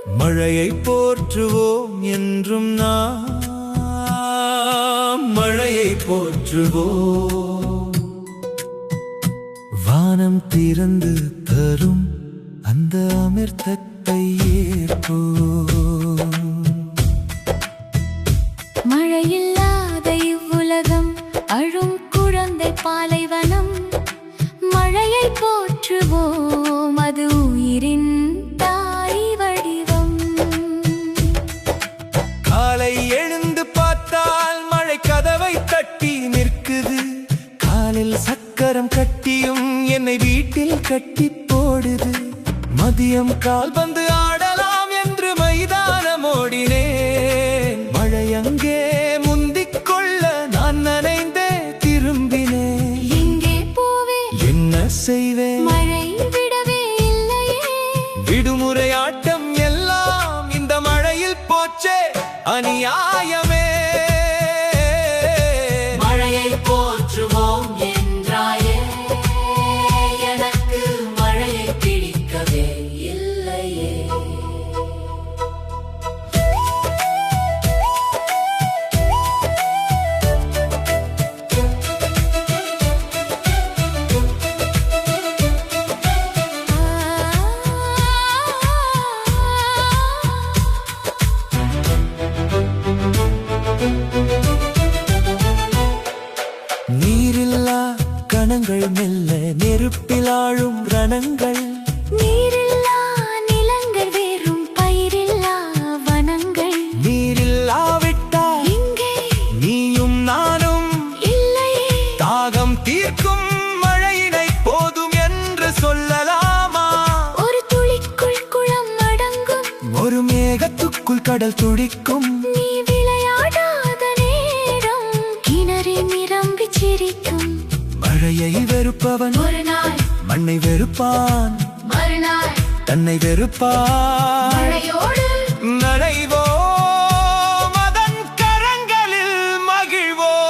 மழையை போற்றுவோம் என்றும் நாம் மழையை போற்றுவோம். வானம் திறந்து தரும் அந்த அமிர்தத்தை ஏற்போம். மழையில்லாத இவ்வுலகம் அழும் குழந்தை பாலைவனம். மழையை போற்றுவோம், அது உயிரின் தாய் வடிவம். காலை எழுந்து பார்த்தால் மழை கதவை தட்டி நிற்குது. காலில் சக்கரம் கட்டியும் என்னை வீட்டில் கட்டி போடுது. மதியம் கால்பந்து ஆடலாம் என்று மைதானம் ஓடினேன். மழை அங்கே முந்திக் கொள்ள நான் நனைந்தே திரும்பினேன். எங்கே போவேன், என்ன செய்வேன், மழை விடவே இல்லையே. விடுமுறை ஆட்டம் எல்லாம் இந்த மழையில் போச்சே, அநியாயமே. மழையை போற்றுவோம் என்றாயே, எனக்கு மழையை பிடிக்கவே இல்லையே. நீரில்லா கணங்கள் மெல்ல நெருப்பில் ஆழும் ரணங்கள். நீரில்லா நிலங்கள் வேறும் பயிரில்லா வனங்கள். நீரில்லாவிட்டால் இங்கே நீயும் நானும் இல்லையே. தாகம் தீர்க்கும் மழையினை போதும் என்று சொல்லலாமா? ஒரு துளிக்குள் குளம் அடங்கும், ஒரு மேகத்துக்குள் கடல் துடிக்கும். நீ விளையாடாத நேரம் கிணறு நிரம்பி சிரிக்கும். மழையை வெறுப்பவன் ஒரு நாள் மண்ணை வெறுப்பான், மறுநாள் தன்னை வெறுப்பான். மழையோடு நனைவோம், அதன் கரங்களில் மகிழ்வோம்.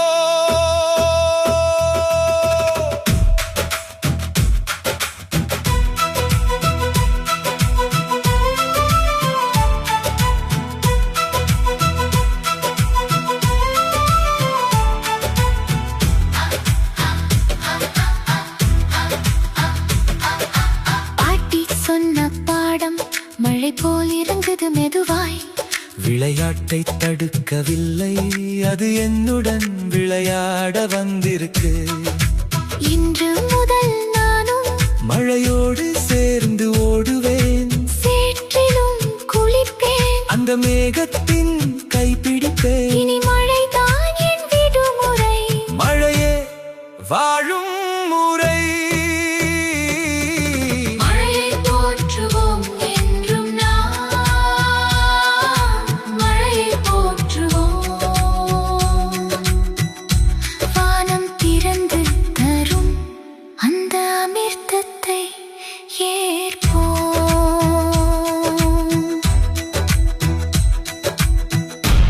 பாட்டி சொன்ன பாடம் மழை போல் இறங்குது மெதுவாய். விளையாட்டை தடுக்கவில்லை, அது என்னுடன் விளையாட வந்திருக்கு. இன்று முதல் நானும் மழையோடு சேர்ந்து ஓடுவேன், சேற்றிலும் குளிப்பேன். அந்த மேகத்தை